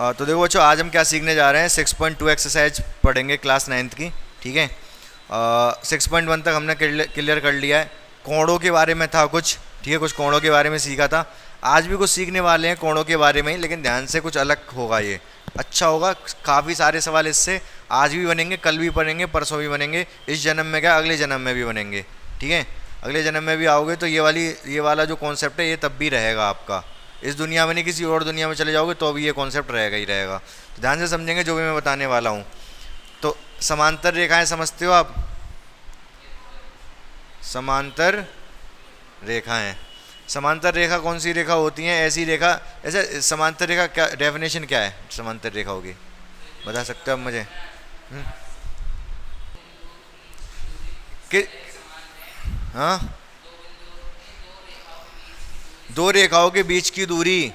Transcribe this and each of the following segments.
तो देखो बच्चों, आज हम क्या सीखने जा रहे हैं। 6.2 एक्सरसाइज पढ़ेंगे क्लास 9th की। ठीक है। 6.1 तक हमने क्लियर कर लिया है। कोणों के बारे में था कुछ, ठीक है, कुछ कोणों के बारे में सीखा था। आज भी कुछ सीखने वाले हैं कोणों के बारे में ही, लेकिन ध्यान से, कुछ अलग होगा, ये अच्छा होगा। काफ़ी सारे सवाल इससे आज भी बनेंगे, कल भी बनेंगे, परसों भी बनेंगे, इस जन्म में क्या अगले जन्म में भी बनेंगे। ठीक है, अगले जन्म में भी आओगे तो ये वाला जो कॉन्सेप्ट है ये तब भी रहेगा आपका। इस दुनिया में नहीं, किसी और दुनिया में चले जाओगे तो भी ये कॉन्सेप्ट रहेगा ही रहेगा। तो ध्यान से समझेंगे जो भी मैं बताने वाला हूँ। तो समांतर रेखाएं समझते हो आप? समांतर रेखाएं, समांतर रेखा कौन सी रेखा होती हैं? ऐसी रेखा, ऐसे समांतर रेखा क्या डेफिनेशन क्या है समांतर रेखा होगी, बता सकते हो आप मुझे? कि हाँ, दो रेखाओं के बीच की दूरी,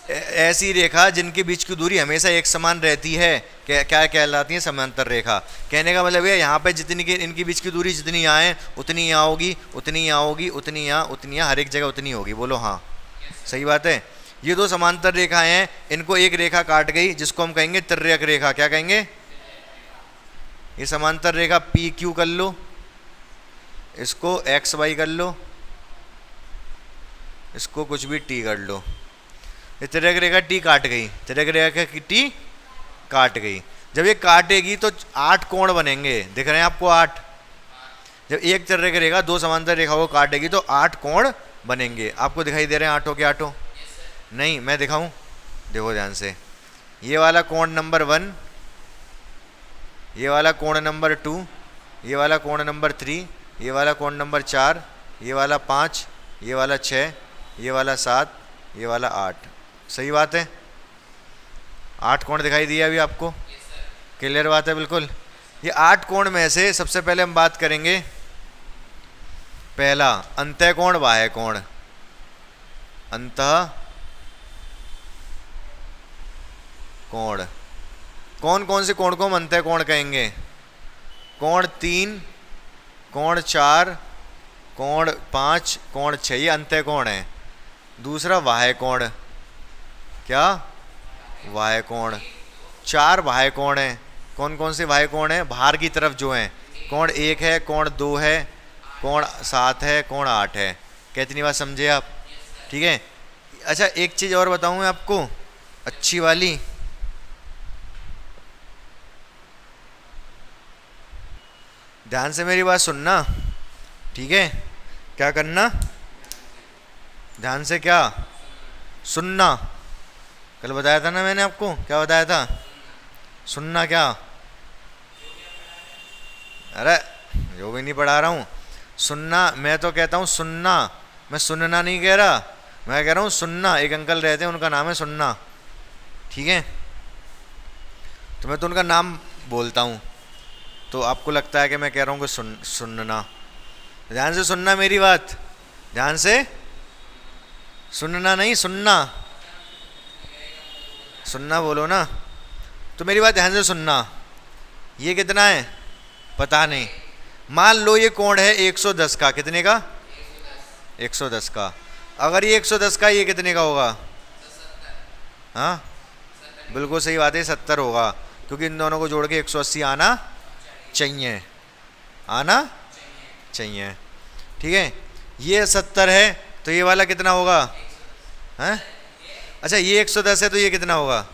ऐसी रेखा जिनके बीच की दूरी हमेशा एक समान रहती है, क्या कहलाती है? समांतर रेखा। कहने का मतलब है यहाँ पे जितनी की इनके बीच की दूरी जितनी यहाँ है उतनी यहाँ होगी, उतनी यहाँ होगी, उतनी यहाँ, उतनी यहाँ, हर एक जगह उतनी होगी। बोलो हाँ, सही बात है। ये दो समांतर रेखाएं हैं, इनको एक रेखा काट गई जिसको हम कहेंगे तिर्यक रेखा। क्या कहेंगे? ये समांतर रेखा पी क्यू कर लो, इसको एक्स वाई कर लो, इसको कुछ भी टी कर लो। ये तिर्यक रेखा टी काट गई, तिर्यक रेखा की टी काट गई। जब ये काटेगी तो 8 कोण बनेंगे, दिख रहे हैं आपको 8? जब एक तिर्यक रेखा दो समांतर रेखाओं को काटेगी तो 8 कोण बनेंगे। आपको दिखाई दे रहे हैं आठों के आठों? नहीं, मैं दिखाऊं? देखो ध्यान से, ये वाला कोण नंबर 1, ये वाला कोण नंबर 2, ये वाला कोण नंबर 3, ये वाला कोण नंबर 4, ये वाला 5, ये वाला 6, ये वाला 7, ये वाला 8। सही बात है? 8 कोण दिखाई दिया अभी आपको? क्लियर बात है बिल्कुल। ये 8 कोण में से सबसे पहले हम बात करेंगे, पहला अंतः कोण, बाह्य कोण। अंतः कोण, कौन कौन से कोण को हम अंतः कोण कहेंगे? कोण 3, कोण 4, कोण 5, कोण 6, ये अंतः कोण है। दूसरा बाह्य कोण, क्या? बाह्य कोण। 4 बाह्य कोण है। कौन कौन से बाह्य कोण है? बाहर की तरफ जो है, कोण 1 है, कोण 2 है, कोण 7 है, कोण 8 है। कितनी बात समझे आप? ठीक है। अच्छा, एक चीज़ और बताऊँ मैं आपको, अच्छी वाली। ध्यान से मेरी बात सुनना, ठीक है? क्या करना? ध्यान से क्या सुनना। कल बताया था ना मैंने आपको, क्या बताया था? सुनना। क्या? अरे जो भी नहीं पढ़ा रहा हूँ, सुनना। मैं तो कहता हूँ सुनना, मैं सुनना नहीं कह रहा, मैं कह रहा हूँ सुनना। एक अंकल रहते हैं, उनका नाम है सुनना, ठीक है? तो मैं तो उनका नाम बोलता हूँ, तो आपको लगता है कि मैं कह रहा हूँ कि सुनना। ध्यान से सुनना मेरी बात, ध्यान से सुनना, नहीं सुनना। सुनना बोलो ना, तो मेरी बात ध्यान से सुनना। ये कितना है पता नहीं। मान लो ये कोण है 110 का। कितने का? 110 का। अगर ये 110 का, ये कितने का होगा? हाँ, बिल्कुल सही बात है, 70 होगा, क्योंकि इन दोनों को जोड़ के 180 आना चाहिए, आना चाहिए। ठीक है, ये 70 है तो ये वाला कितना होगा? हैं? अच्छा, ये 110 है तो ये कितना होगा?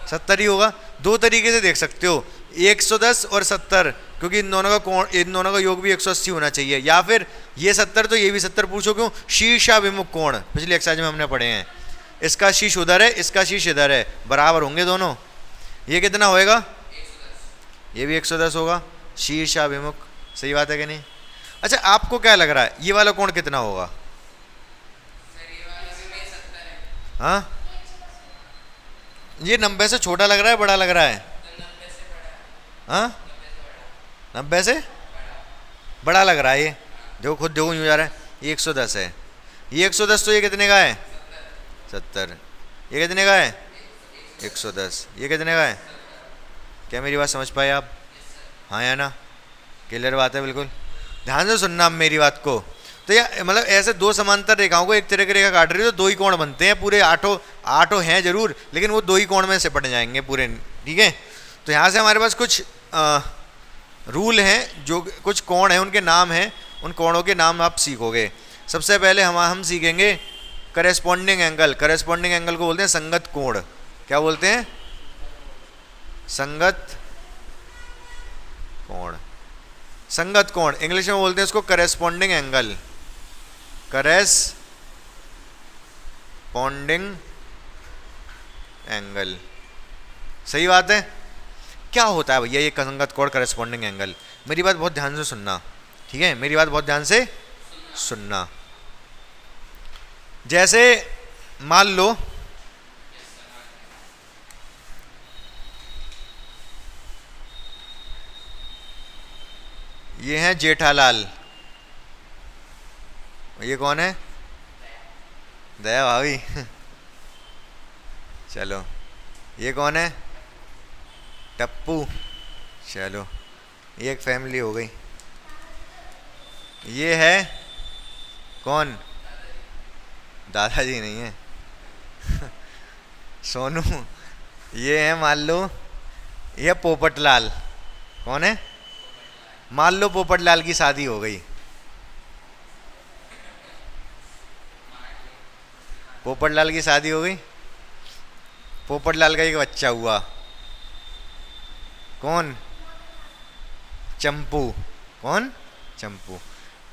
70 ही होगा। दो तरीके से देख सकते हो, 110 और 70, क्योंकि इन दोनों का कोण, इन दोनों का योग भी 180 होना चाहिए। या फिर ये 70 तो ये भी 70। पूछो क्यों? शीर्षाभिमुख कोण, पिछली एक्सरसाइज में हमने पढ़े हैं। इसका शीर्ष उधर है, इसका शीर्ष इधर है, बराबर होंगे दोनों। ये कितना होएगा? ये भी 110 होगा, शीर्षाभिमुख। सही बात है कि नहीं? अच्छा, आपको क्या लग रहा है ये वाला कोण कितना होगा? हाँ, ये 90 से छोटा लग रहा है, बड़ा लग रहा है? हाँ, 90 से बड़ा लग रहा है। ये देखो, खुद देखो, यूँ जा रहा है। ये 110 है, ये 110, तो ये कितने का है? 70। ये कितने का है? 110। ये कितने का है? क्या मेरी बात समझ पाए आप? हाँ या ना? क्लियर बात है बिल्कुल। ध्यान से सुनना मेरी बात को। तो या मतलब ऐसे दो समांतर रेखाओं को एक तरह की रेखा काट रही है तो दो ही कोण बनते हैं पूरे, आठों आठों हैं जरूर, लेकिन वो दो ही कोण में सिपट जाएंगे पूरे, ठीक है। तो यहाँ से हमारे पास कुछ रूल हैं, जो कुछ कोण हैं उनके नाम हैं, उन कोणों के नाम आप सीखोगे। सबसे पहले हम सीखेंगे करेस्पॉन्डिंग एंगल। करेस्पॉन्डिंग एंगल को बोलते हैं संगत कोण। क्या बोलते हैं? संगत कोण। संगत कोण इंग्लिश में बोलते हैं उसको करेस्पॉन्डिंग एंगल। करेस्पॉन्डिंग एंगल, सही बात है। क्या होता है भैया ये संगत कोण करेस्पॉन्डिंग एंगल? मेरी बात बहुत ध्यान से सुनना, ठीक है, मेरी बात बहुत ध्यान से सुनना। जैसे मान लो ये है जेठालाल, ये कौन है? दया भाभी चलो, ये कौन है? टप्पू। चलो, ये एक फैमिली हो गई। ये है कौन? दादाजी नहीं है सोनू। ये है मान लो ये पोपटलाल। कौन है? मान लो पोपटलाल की शादी हो गई। पोपटलाल की शादी हो गई, पोपटलाल का एक बच्चा हुआ। कौन? चंपू। कौन? चंपू।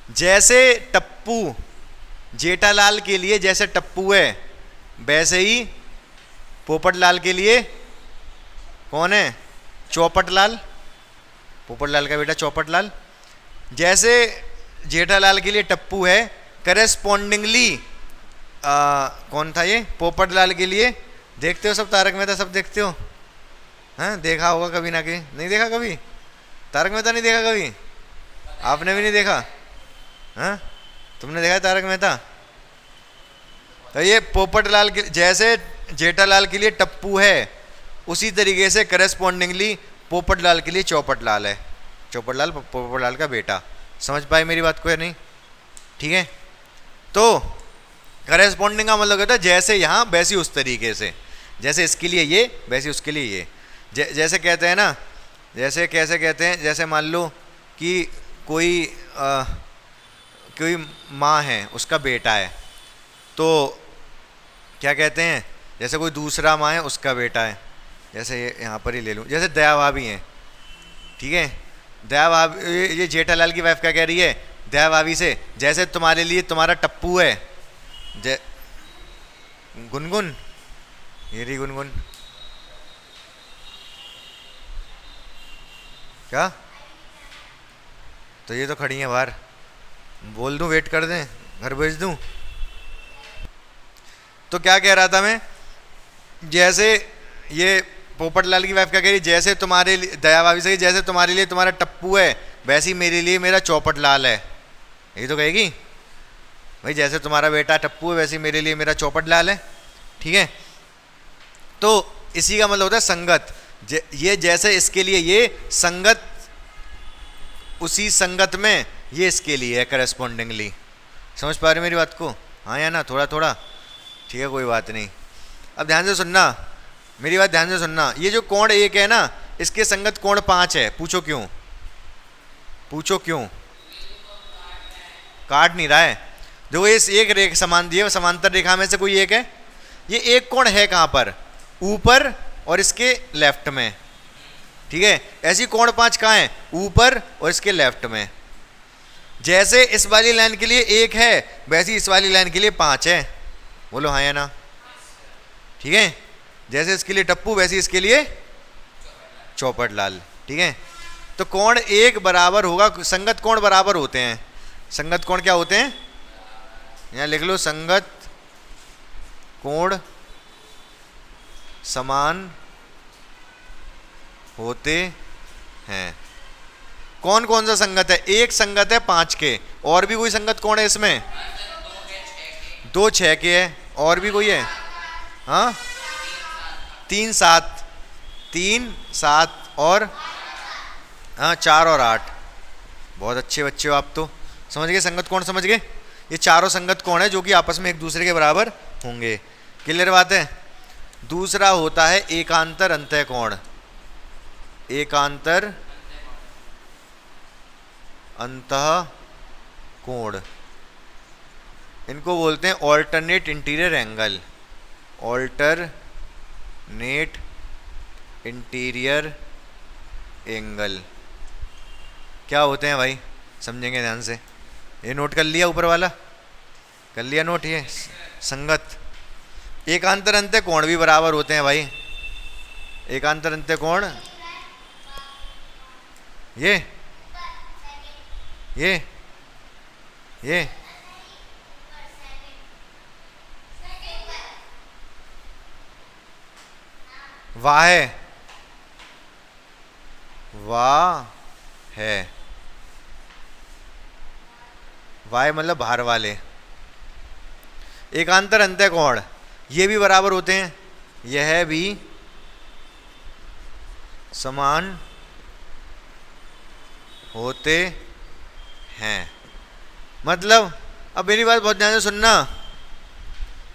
जैसे टप्पू जेठालाल के लिए जैसे टप्पू है, वैसे ही पोपटलाल के लिए कौन है? चौपटलाल। पोपटलाल का बेटा चौपटलाल। जैसे जेठालाल के लिए टप्पू है, करेस्पॉन्डिंगली कौन था ये? पोपटलाल के लिए। देखते हो सब तारक मेहता? सब देखते हो? हाँ, देखा होगा कभी ना कभी। नहीं देखा कभी? तारक मेहता नहीं देखा कभी? आपने भी नहीं देखा? हाँ, तुमने देखा तारक मेहता? तो ये पोपटलाल के जैसे जेठालाल के लिए टप्पू है, उसी तरीके से करेस्पॉन्डिंगली पोपटलाल के लिए चौपटलाल है। चौपटलाल पोपटलाल का बेटा। समझ पाए मेरी बात को या नहीं? ठीक है, तो करेस्पॉन्डिंग का मतलब होता है जैसे यहाँ वैसे उस तरीके से, जैसे इसके लिए ये वैसे उसके लिए ये। जैसे कहते हैं ना, जैसे कैसे कहते हैं, जैसे मान लो कि कोई माँ है, उसका बेटा है, तो क्या कहते हैं? जैसे कोई दूसरा माँ है, उसका बेटा है। जैसे ये यहाँ पर ही ले लूँ, जैसे दया भाभी हैं, ठीक है। दया भाभी, ये जेठालाल की वाइफ क्या कह रही है दया भाभी से? जैसे तुम्हारे लिए तुम्हारा टप्पू है, गुनगुन, ये रही गुनगुन। क्या? तो ये तो खड़ी है बाहर, बोल दूं वेट कर दें, घर भेज दूं? तो क्या कह रहा था मैं? जैसे ये पोपटलाल की वाइफ क्या कह रही? जैसे तुम्हारे लिए, दया भाभी से, जैसे तुम्हारे लिए तुम्हारा टप्पू है, वैसे ही मेरे लिए मेरा चौपटलाल है। यही तो कहेगी भाई, जैसे तुम्हारा बेटा टप्पू है, वैसे ही मेरे लिए मेरा चौपटलाल है, ठीक है। तो इसी का मतलब होता है संगत। ये जैसे इसके लिए ये संगत, उसी संगत में ये इसके लिए है करेस्पॉन्डिंगली। समझ पा रहे मेरी बात को? हाँ या ना? थोड़ा थोड़ा, ठीक है, कोई बात नहीं। अब ध्यान से सुनना, मेरी बात ध्यान से सुनना। ये जो कोण एक है ना, इसके संगत कोण 5 है। पूछो क्यों? पूछो क्यों? काट नहीं रहा है। देखो इस एक रेखा समान दिए, समांतर रेखा में से कोई एक है। ये एक कोण है कहाँ पर? ऊपर और इसके लेफ्ट में, ठीक है। ऐसी कोण 5 कहाँ है? ऊपर और इसके लेफ्ट में। जैसे इस वाली लाइन के लिए एक है, वैसे इस वाली लाइन के लिए 5 है। बोलो हाँ या ना? ठीक है, जैसे इसके लिए टप्पू, वैसे इसके लिए चौपटलाल, ठीक है। तो कोण एक बराबर होगा, संगत कोण बराबर होते हैं। संगत कोण क्या होते हैं? यहाँ लिख लो, संगत कोण समान होते हैं। कौन कौन सा संगत है? एक संगत है 5 के, और भी कोई संगत कोण है इसमें? 2 6 के है, और भी कोई है? हाँ, 3 7, 3 7 और हाँ 4 और 8। बहुत अच्छे बच्चे हो आप तो, समझ गए संगत कोण? समझ गए? ये चारों संगत कोण है जो कि आपस में एक दूसरे के बराबर होंगे। क्लियर बात है। दूसरा होता है एकांतर अंतः कोण। एकांतर अंतः कोण, इनको बोलते हैं alternate interior angle. Alternate interior angle क्या होते हैं भाई, समझेंगे ध्यान से। ये नोट कर लिया, ऊपर वाला कर लिया नोट। ये संगत एकांतर अंतः कोण भी बराबर होते हैं भाई। एकांतर अंतः कोण ये वाह है, वाह है, वाय मतलब बाहर वाले। एकांतर अंतः कोण ये भी बराबर होते हैं, यह भी समान होते हैं। मतलब अब मेरी बात बहुत ध्यान से सुनना,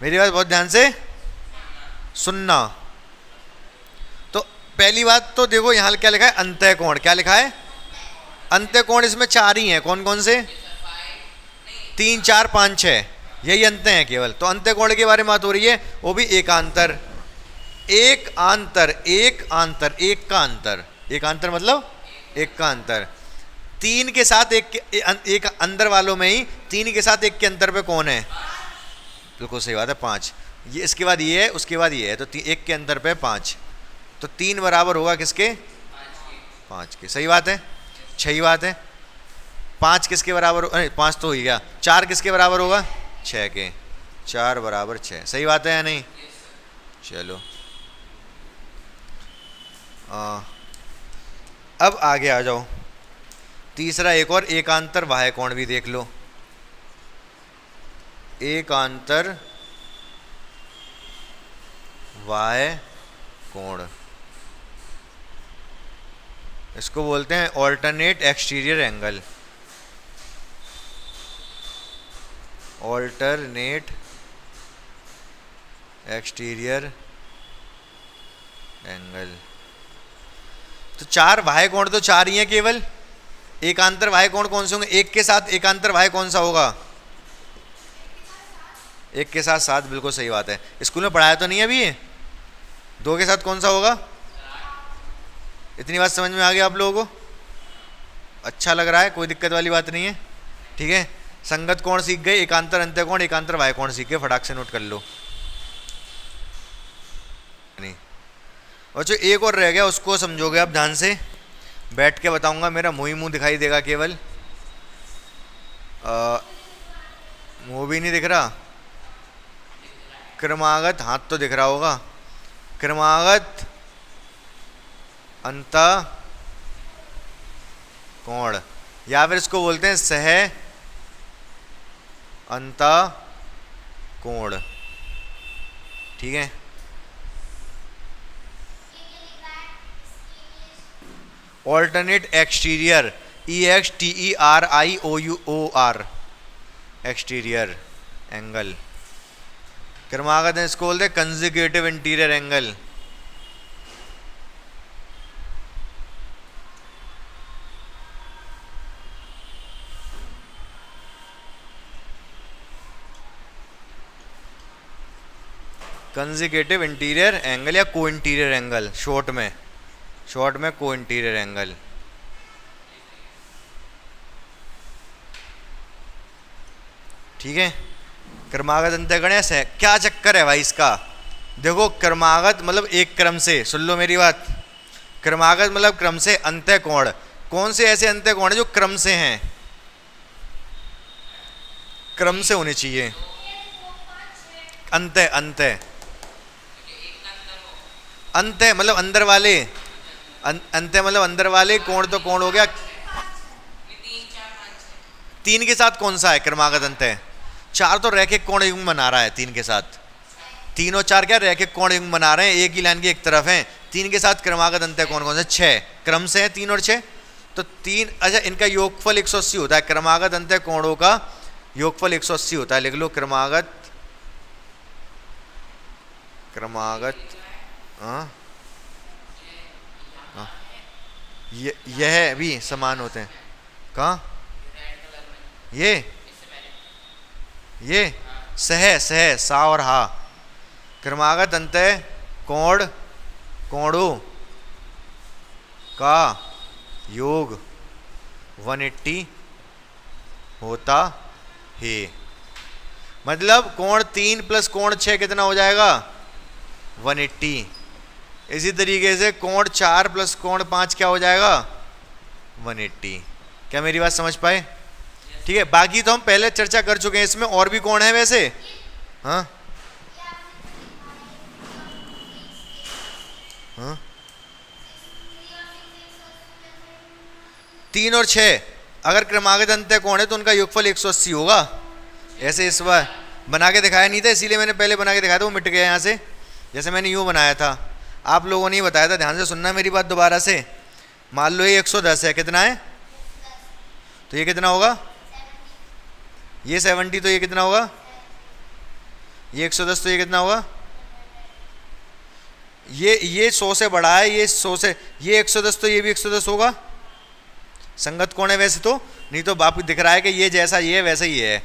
मेरी बात बहुत ध्यान से सुनना। तो पहली बात तो देखो यहाँ क्या लिखा है, अंतः कोण। क्या लिखा है, अंतः कोण। इसमें चार ही हैं, कौन कौन से, 3 4 5 6, यही अंत हैं केवल। तो अंतः कोण के बारे में बात हो रही है, वो भी एकांतर। एक आंतर, एक आंतर, एक का अंतर। एकांतर मतलब एक का अंतर। 3 के साथ एक अंदर वालों में ही 3 के साथ एक के अंतर पे कौन है, बिल्कुल सही बात है, 5। ये इसके बाद ये है, उसके बाद ये है, तो एक के अंतर पे 5। तो 3 बराबर होगा किसके, 5 के। सही बात है, सही बात है। 5 किसके बराबर, 5 तो हो गया। 4 किसके बराबर होगा, 6 के। 4 बराबर 6, सही बात है या नहीं। चलो अब आगे आ जाओ। तीसरा एक और एकांतर बाह्य कोण भी देख लो। एकांतर बाह्य कोण, इसको बोलते हैं alternate exterior angle. Alternate exterior angle. तो 4 बाह्य कोण तो 4 ही हैं केवल। एकांतर बाह्य कोण कौन से होंगे, एक के साथ एकांतर बाह्य कौन सा होगा, एक के साथ 7, बिल्कुल सही बात है। स्कूल में पढ़ाया तो नहीं है अभी ये। 2 के साथ कौन सा होगा, इतनी बात समझ में आ गया आप लोगों को, अच्छा लग रहा है, कोई दिक्कत वाली बात नहीं है। ठीक है, संगत कोण सीख गए, एकांतर अंतः कोण, एकांतर बाह्य कोण सीख गए, फटाक से नोट कर लो। नहीं, और जो एक और रह गया उसको समझोगे आप ध्यान से, बैठ के बताऊंगा, मेरा मुंह दिखाई देगा केवल। मुंह भी नहीं दिख रहा, क्रमागत हाथ तो दिख रहा होगा। क्रमागत अंतः कोण, या फिर इसको बोलते हैं सह अंतः कोण। ठीक है, alternate exterior, EXTERIOUR, exterior angle. क्रमागत है, इसको बोलते हैं consecutive interior angle. Consecutive interior angle या को इंटीरियर एंगल, शॉर्ट में को इंटीरियर एंगल। ठीक है, क्रमागत अंतःकोण से क्या चक्कर है भाई इसका, देखो क्रमागत मतलब एक क्रम से, सुन लो मेरी बात, क्रमागत मतलब क्रम से, अंतःकोण कौन से ऐसे अंतःकोण है जो क्रम से हैं, क्रम से होने चाहिए। अंत मतलब अंदर वाले, अंत मतलब अंदर वाले, कोण तो कोण हो गया। 3 के साथ कौन सा है क्रमागत अंतः, 4 तो रैखिक कोण युग्म बना रहा है 3 के साथ, 3 और 4 क्या रैखिक कोण युग्म बना रहे हैं, एक ही लाइन की एक तरफ है। 3 के साथ क्रमागत अंतः कोण कौन सा, 6 क्रम से है, 3 और 6 तो 3। अच्छा, इनका योगफल 180 होता है, क्रमागत अंतः कोणों का योगफल 180 होता है। लिख लो क्रमागत, हाँ हाँ, यह भी समान होते हैं। कहाँ? ये सह सह सा और हा, क्रमागत अंतः कोण कोणों का योग 180 होता है। मतलब कोण 3 प्लस कोण 6 कितना हो जाएगा? 180। इसी तरीके से कोण 4 प्लस कोण 5 क्या हो जाएगा? 180। क्या मेरी बात समझ पाए? ठीक है, बाकी तो हम पहले चर्चा कर चुके हैं, इसमें और भी कोण है वैसे। हाँ हाँ, 3 और 6 अगर क्रमागत अंत्य कोण है तो उनका योगफल 180 होगा। ऐसे इस बार बना के दिखाया नहीं था, इसीलिए मैंने पहले बना के दिखाया था, वो मिट गया यहाँ से। जैसे मैंने यूँ बनाया था, आप लोगों ने ही बताया था, ध्यान से सुनना मेरी बात दोबारा से। मान लो ये 110 है, कितना है? तो ये कितना होगा? ये 70, तो ये कितना होगा? ये 110, तो ये कितना होगा? ये 100 से बड़ा है, ये 100 से, ये 110, तो ये भी 110 होगा। संगत कौन है वैसे तो, नहीं तो बाप दिख रहा है कि ये जैसा ये है वैसा ही है।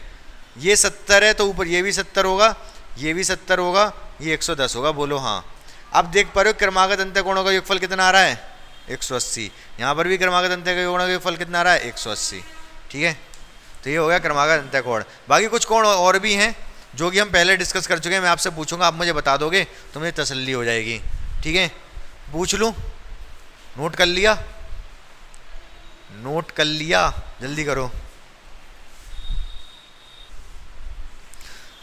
ये 70 है तो ऊपर ये भी 70 होगा, ये भी 70 होगा, ये 110 होगा। बोलो हाँ। अब देख पा रहे हो क्रमागत अंत्य कोणों का योगफल कितना आ रहा है? 180। यहाँ पर भी क्रमागत अंत्य कोणों का योगफल कितना आ रहा है? 180। ठीक है, तो ये हो गया क्रमागत अंत्य कोण। बाकी कुछ कोण और भी हैं जो कि हम पहले डिस्कस कर चुके हैं। मैं आपसे पूछूंगा, आप मुझे बता दोगे तो मुझे तसल्ली हो जाएगी। ठीक है, पूछ लूँ? नोट कर लिया? नोट कर लिया? जल्दी करो।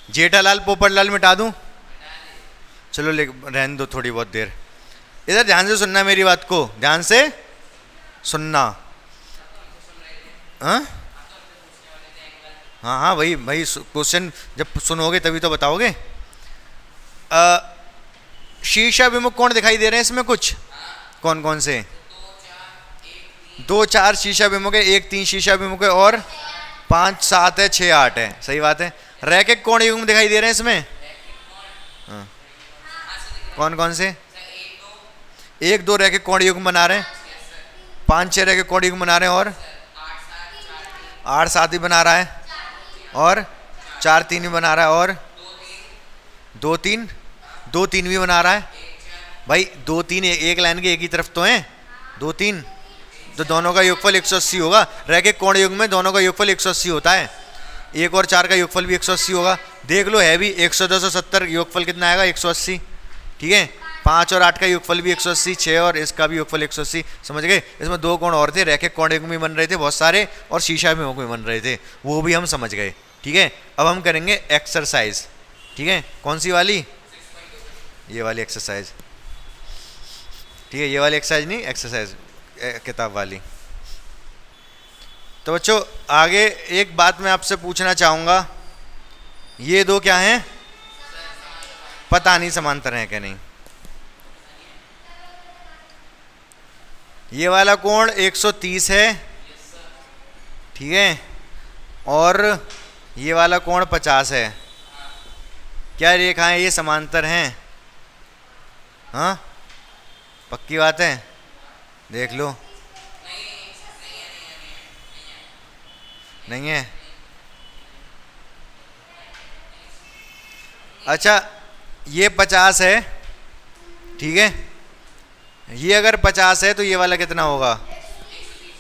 जेठालाल पोपटलाल मिटा दूं? चलो ले रहने दो थोड़ी बहुत देर। इधर ध्यान से सुनना मेरी बात को, ध्यान से सुनना। हाँ हाँ हाँ, वही वही क्वेश्चन जब सुनोगे तभी तो बताओगे। शीर्षा विमुख कौन दिखाई दे रहे हैं इसमें? कुछ कौन कौन से? 2 4 शीर्षा विमुख है, 1 3 शीर्षा विमुख है, और 5 7 है, 6 8 है। सही बात है। रैखिक कोण युग्म दिखाई दे रहे हैं इसमें? हाँ। कौन कौन से? 1 2 रैखिक कोण युग्म बना रहे हैं, 5 6 रैखिक कोण युग्म बना रहे हैं, और 8 7 भी बना रहा है, और 4 3 भी बना रहा है, और 2 3 भी बना रहा है। भाई 2 3 एक लाइन के एक ही तरफ तो हैं, 2 3, तो दोनों का योगफल 180 होगा। रैखिक कोण युग्म में दोनों का योगफल 180 होता है। 1 और 4 का योगफल भी 180 होगा। देख लो है भी 110 और 70, योगफल कितना आएगा? 180। ठीक है, 5 और 8 का योगफल भी 180, 6 और इसका भी योगफल 180। समझ गए? इसमें 2 कोण और थे, रैखिक कोण युग्म भी बन रहे थे बहुत सारे, और शीशा भी बन रहे थे, वो भी हम समझ गए। ठीक है, अब हम करेंगे एक्सरसाइज। ठीक है, कौन सी वाली? ये वाली एक्सरसाइज। ठीक है, ये वाली एक्सरसाइज नहीं, एक्सरसाइज किताब वाली। तो बच्चों आगे एक बात मैं आपसे पूछना चाहूँगा, ये दो क्या हैं? पता नहीं समांतर हैं क्या नहीं। ये वाला कोण 130 है, ठीक है, और ये वाला कोण 50 है। क्या रेखाएं ये समांतर हैं? हाँ, पक्की बात है? देख लो। नहीं है? अच्छा, ये 50 है, ठीक है, ये अगर 50 है तो ये वाला कितना होगा?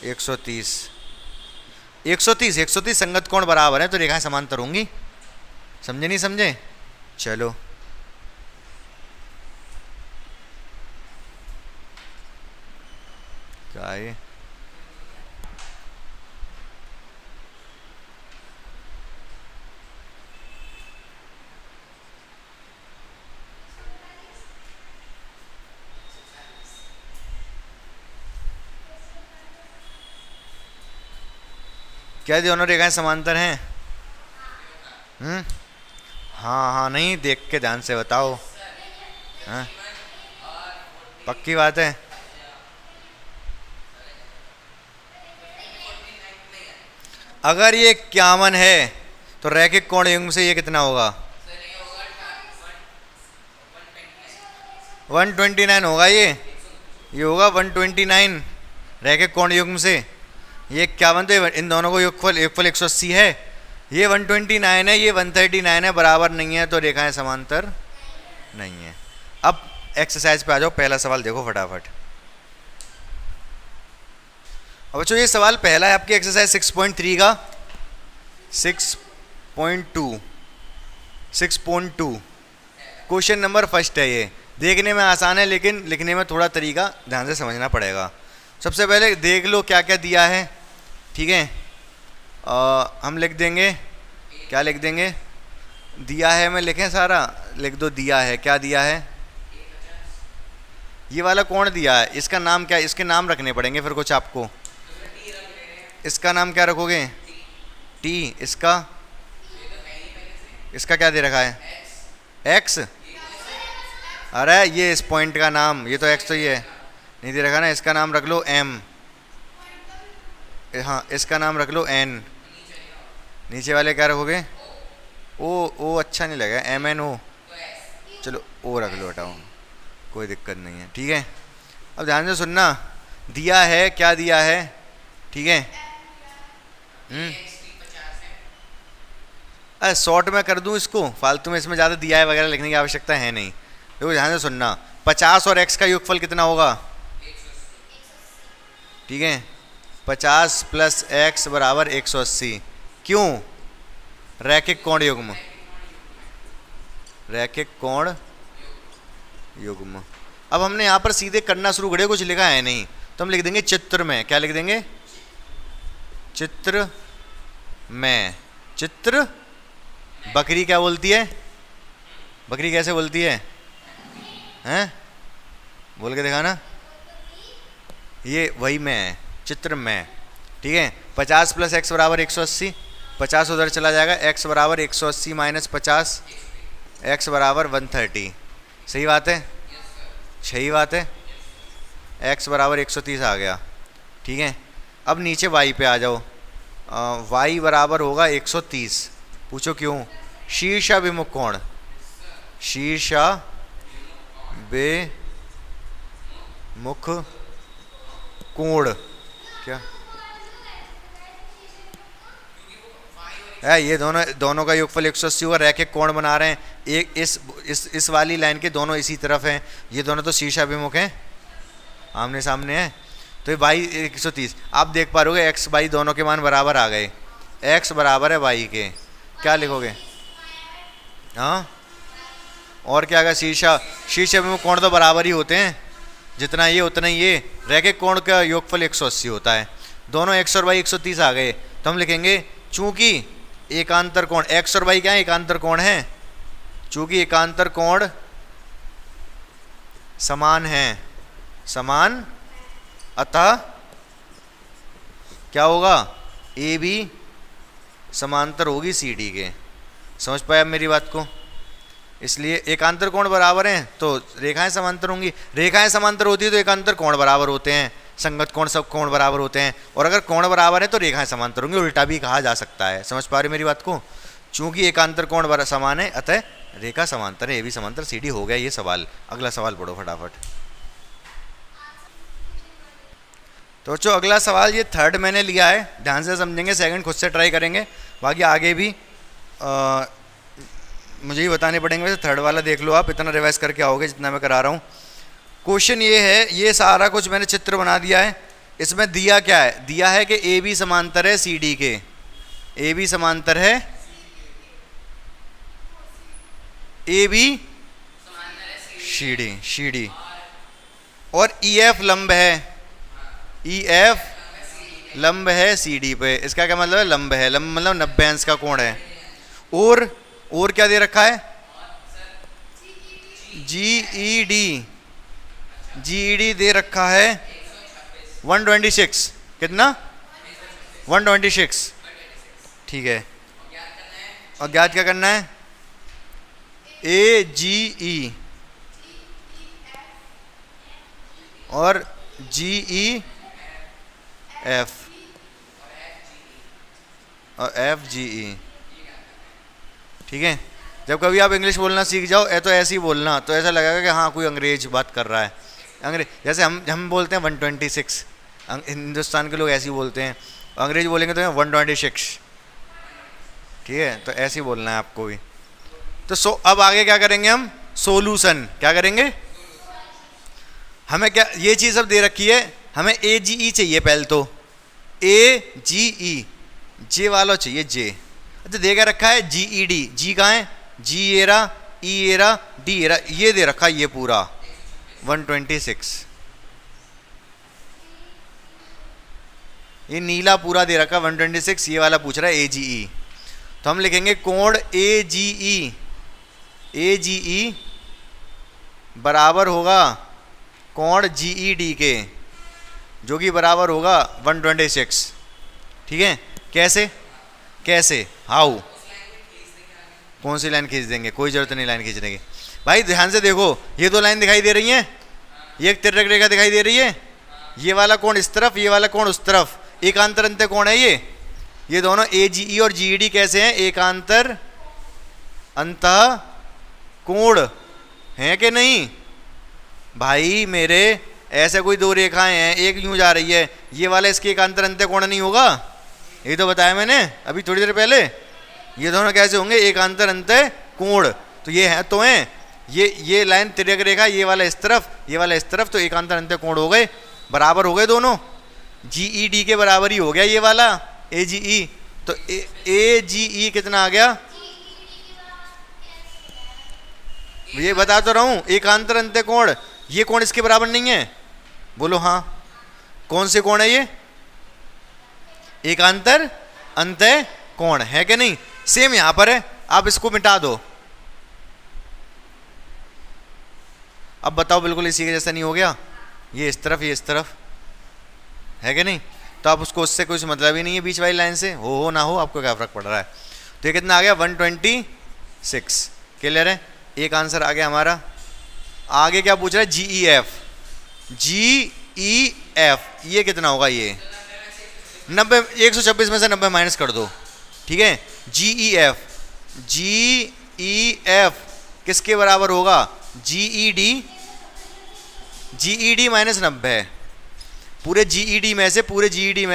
130। 130 संगत कोण बराबर है, तो रेखाएं समांतर होंगी। समझे नहीं समझे? चलो क्या है? क्या दोनों रेखाएं समांतर हैं? हाँ हाँ, नहीं देख के ध्यान से बताओ। हाँ, पक्की बात है? अगर ये 51 है तो रैखिक कोण युग्म से ये कितना होगा? 129 होगा ये होगा 129 रैखिक कोण युग्म से। ये क्या बनते हैं इन दोनों को योगफल 180 है, ये 129 है, ये 139 है, बराबर नहीं है तो रेखाएं समांतर नहीं है। अब एक्सरसाइज पे आ जाओ, पहला सवाल देखो फटाफट। अब बच्चों ये सवाल पहला है आपकी एक्सरसाइज 6.3 का 6.2 क्वेश्चन नंबर फर्स्ट है। ये देखने में आसान है लेकिन लिखने में थोड़ा तरीका ध्यान से समझना पड़ेगा। सबसे पहले देख लो क्या क्या दिया है, ठीक है। हम लिख देंगे, क्या लिख देंगे? दिया है मैं लिखें सारा, लिख दो दिया है। क्या दिया है? ये वाला कौन दिया है, इसका नाम क्या? इसके नाम रखने पड़ेंगे फिर कुछ आपको। इसका नाम क्या रखोगे? टी। इसका क्या दे रखा है? एक्स। अरे ये इस पॉइंट का नाम, ये तो एक्स तो ये है नहीं दे रखा ना, इसका नाम रख लो एम। हाँ इसका नाम रख लो एन। नीचे वाले क्या रखोगे? ओ अच्छा नहीं लगा, एम एन ओ, चलो ओ रख लो, हटाओ कोई दिक्कत नहीं है, ठीक है। अब ध्यान से सुनना, दिया है, क्या दिया है, ठीक है। अरे शॉर्ट में कर दूं इसको, फालतू में इसमें ज़्यादा दिया है वगैरह लिखने की आवश्यकता है नहीं। देखो ध्यान से सुनना, 50 और x का योगफल कितना होगा? ठीक है, 50 + x = 180। क्यों? रैखिक कोण युग्म, रैखिक कोण युग्म। अब हमने यहाँ पर सीधे करना शुरू करें, कुछ लिखा है नहीं तो हम लिख देंगे चित्र में। क्या लिख देंगे? चित्र में। चित्र, बकरी क्या बोलती है? बकरी कैसे बोलती है? हैं? बोल के दिखाना। ये वही में है, चित्र में, ठीक है। 50 + x = 180, 50 उधर चला जाएगा, x = 180 - 50, x = 130। सही बात है, सही बात है। x = 130 आ गया, ठीक है। अब नीचे y पे आ जाओ, y बराबर होगा 130। पूछो क्यों? शीर्षाभिमुख कोण, शीर्षाभिमुख कोण क्या है? ये दोनों का योगफल 180 होगा, रैखिक कोण बना रहे हैं। एक इस वाली लाइन के दोनों इसी तरफ हैं, ये दोनों तो शीर्षाभिमुख हैं, आमने सामने हैं, तो ये y 130। आप देख पा रहे हो x y दोनों के मान बराबर आ गए, x बराबर है y के। क्या लिखोगे? हाँ, और क्या आएगा? शीर्षाभिमुख कोण तो बराबर ही होते हैं, जितना ये उतना ही ये। रैखिक कोण का योगफल 180 होता है। दोनों x और y 130 आ गए तो हम लिखेंगे चूंकि एकांतर कोण x और y क्या है? एकांतर कोण है। चूंकि एकांतर कोण समान है, समान, अतः क्या होगा? ए बी समांतर होगी सी डी के। समझ पाए आप मेरी बात को? इसलिए एकांतर कोण बराबर हैं तो रेखाएं समांतर होंगी, रेखाएं समांतर होती है तो एकांतर कोण बराबर होते हैं, संगत कोण सब कोण बराबर होते हैं, और अगर कोण बराबर है तो रेखाएं समांतर होंगी, उल्टा भी कहा जा सकता है। समझ पा रहे मेरी बात को? चूंकि एकांतर कोण समान है अतः रेखा समांतर है, ए बी समांतर सी डी हो गया ये सवाल। अगला सवाल पढ़ो फटाफट। तो बच्चों अगला सवाल ये थर्ड मैंने लिया है, ध्यान से समझेंगे, सेकंड खुद से ट्राई करेंगे, बाकी आगे भी मुझे ही बताने पड़ेंगे। वैसे थर्ड वाला देख लो आप, इतना रिवाइज करके आओगे जितना मैं करा रहा हूँ। क्वेश्चन ये है, ये सारा कुछ मैंने चित्र बना दिया है। इसमें दिया क्या है? दिया है कि ए बी समांतर है सी डी के, ए बी समांतर है, ए बी सी डी, और ई एफ लंब है, ई एफ लंब है सी डी पे। इसका क्या मतलब है? लंब है, लंब मतलब 90 अंश का कोण है। और क्या दे रखा है? जी ई डी दे रखा है 126। कितना? 126, ठीक है। और ज्ञात क्या करना है? ए जी ई और जी ई एफ और एफ जी ई, ठीक है, जब कभी आप इंग्लिश बोलना सीख जाओ तो ऐसे ही बोलना, तो ऐसा लगेगा कि हाँ कोई अंग्रेज बात कर रहा है। अंग्रेज जैसे हम बोलते हैं 126, हिंदुस्तान के लोग ऐसे ही बोलते हैं, अंग्रेज बोलेंगे तो 126। ठीक है, तो ऐसे ही बोलना है आपको भी। तो अब आगे क्या करेंगे हम, सोल्यूशन। क्या करेंगे, हमें क्या ये चीज़ अब दे रखी है, हमें AGE चाहिए पहले तो, AGE जे वाला चाहिए जे। अच्छा दे क्या रखा है, GED, जी कहाँ है, जी ये रहा, ई ये रहा, डी ये रहा, ये दे रखा है ये पूरा 126। ये नीला पूरा दे रखा 126, ये वाला पूछ रहा है AGE। तो हम लिखेंगे कोण AGE बराबर होगा कोण GED के, जो कि बराबर होगा 126। ठीक है, कैसे हाउ, कौन सी लाइन खींच देंगे, कोई जरूरत नहीं लाइन खींचने की। भाई ध्यान से देखो, ये दो लाइन दिखाई दे रही हैं, ये एक तिर्यक रेखा दिखाई दे रही है, ये वाला कोण इस तरफ, ये वाला कोण उस तरफ, एकांतर अंत्य कोण है ये दोनों AGE और GED कैसे हैं, एकांतर अंतः कोण है कि नहीं। भाई मेरे ऐसे कोई दो रेखाएं हैं, एक यूं जा रही है, ये वाला इसके एकांतर अंत्य कोण नहीं होगा, ये तो बताया मैंने अभी थोड़ी देर पहले। ये दोनों कैसे होंगे, एकांतर अंत्य कोण। तो ये है तो हैं, ये लाइन तिर्यक रेखा, ये वाला इस तरफ, ये वाला इस तरफ, तो एकांतर अंत्य कोण हो गए, बराबर हो गए दोनों। GED के बराबर ही हो गया ये वाला AGE। तो AGE कितना आ गया, ये बता तो रहा हूं, एकांतर अंत्य कोण। ये कोण इसके बराबर नहीं है, बोलो हाँ, कौन से कोण है ये, एकांतर अंत्य कोण है कि नहीं। सेम यहां पर है, आप इसको मिटा दो। अब बताओ बिल्कुल इसी के जैसा नहीं हो गया, ये इस तरफ, ये इस तरफ है कि नहीं। तो आप उसको, उससे कुछ मतलब ही नहीं है बीच वाली लाइन से, हो ना हो आपको क्या फर्क पड़ रहा है। तो ये कितना आ गया 126। क्लियर है, एक आंसर आ गया हमारा। आगे क्या पूछ रहा है, GEF ये कितना होगा, ये 90, 126 में से 90 माइनस कर दो। ठीक है, GEF किसके बराबर होगा, GED माइनस 90, पूरे GED में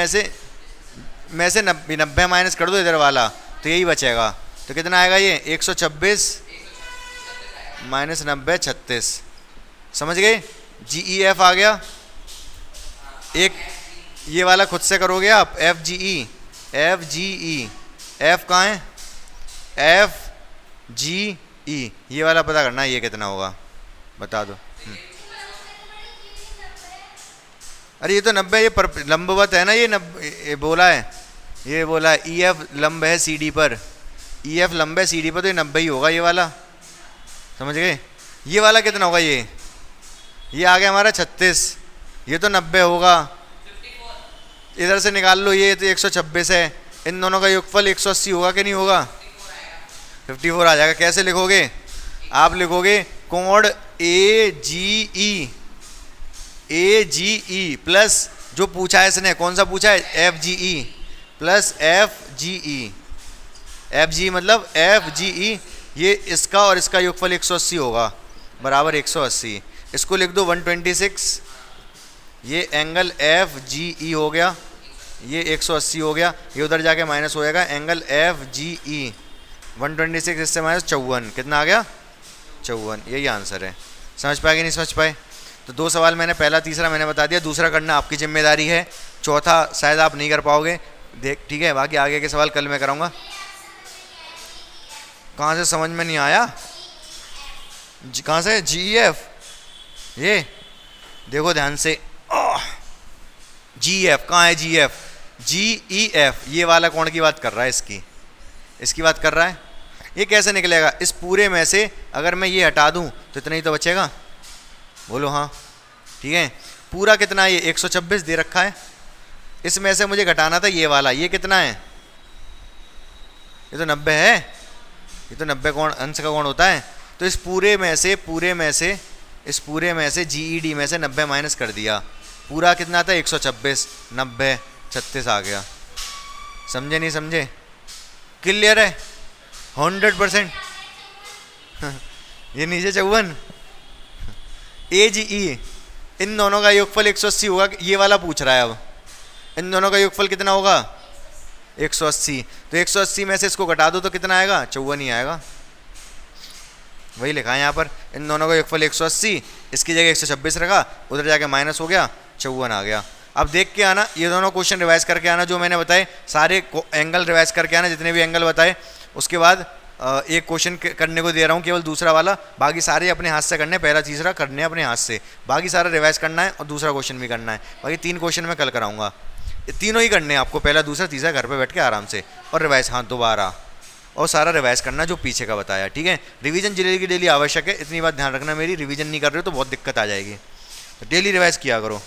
से 90 माइनस कर दो इधर वाला, तो यही बचेगा। तो कितना आएगा ये 126 माइनस 90 36। समझ गए, GEF आ गया। एक ये वाला खुद से करोगे आप, FGE F कहाँ है, FGE ये वाला पता करना है, ये कितना होगा बता दो। अरे ये तो 90, ये लंबवत है ना, ये 90 बोला है, ये बोला है EF लंब है CD पर, EF लंब है CD पर, तो ये 90 ही होगा ये वाला। समझ गए, ये वाला कितना होगा, ये आ गया हमारा 36, ये तो 90 होगा, इधर से निकाल लो, ये तो 126 है, इन दोनों का योगफल 180 होगा कि नहीं होगा, 54 आ जाएगा। कैसे लिखोगे, आप लिखोगे कोण AGE प्लस जो पूछा है इसने, कौन सा पूछा है, FGE प्लस FGE मतलब FGE, ये इसका और इसका योगफल 180 होगा, बराबर 180। इसको लिख दो 126, ये एंगल FGE हो गया, ये 180 हो गया, ये उधर जाके माइनस हो जाएगा, एंगल FGE 126 इससे माइनस 54, कितना आ गया 54, यही आंसर है। समझ पाए कि नहीं समझ पाए। तो दो सवाल मैंने, पहला तीसरा मैंने बता दिया, दूसरा करना आपकी जिम्मेदारी है, चौथा शायद आप नहीं कर पाओगे, देख ठीक है, बाकी आगे के सवाल कल मैं कराऊंगा। कहाँ से समझ में नहीं आया, कहाँ से, GEF, ये देखो ध्यान से, GEF कहाँ है, GEF ये वाला कोण की बात कर रहा है, इसकी बात कर रहा है। ये कैसे निकलेगा, इस पूरे में से अगर मैं ये हटा दूं तो इतना ही तो बचेगा, बोलो हाँ। ठीक है, पूरा कितना है, ये 126 दे रखा है, इसमें से मुझे घटाना था ये वाला, ये कितना है, ये तो 90 है, ये तो 90 कोण अंश का कोण होता है। तो इस पूरे में से GED में से 90 माइनस कर दिया, पूरा कितना था 126, 90 36 आ गया। समझे नहीं समझे, क्लियर है। 100%। ये नीचे 54, ए जी ई, इन दोनों का योगफल 180 होगा। ये वाला पूछ रहा है अब, इन दोनों का योगफल कितना होगा 180। तो 180 में से इसको घटा दो तो कितना आएगा 54 ही आएगा। वही लिखा है यहाँ पर, इन दोनों का योगफल 180, इसकी जगह 126 रखा, उधर जाके माइनस हो गया, 54 आ गया। अब देख के आना, ये दोनों क्वेश्चन रिवाइज करके आना जो मैंने बताए, सारे एंगल रिवाइज करके आना जितने भी एंगल बताए। उसके बाद एक क्वेश्चन करने को दे रहा हूँ केवल दूसरा वाला, बाकी सारे अपने हाथ से करने, पहला तीसरा करने अपने हाथ से, बाकी सारा रिवाइज करना है और दूसरा क्वेश्चन भी करना है। बाकी 3 क्वेश्चन मैं कल कराऊंगा, तीनों ही करने हैं आपको, पहला दूसरा तीसरा घर पे बैठ के आराम से, और रिवाइज हाँ दोबारा, और सारा रिवाइज करना जो पीछे का बताया, ठीक है। रिवीजन डेली की डेली आवश्यक है, इतनी बात ध्यान रखना मेरी, रिवीजन नहीं कर रहे हो तो बहुत दिक्कत आ जाएगी, तो डेली रिवाइज किया करो।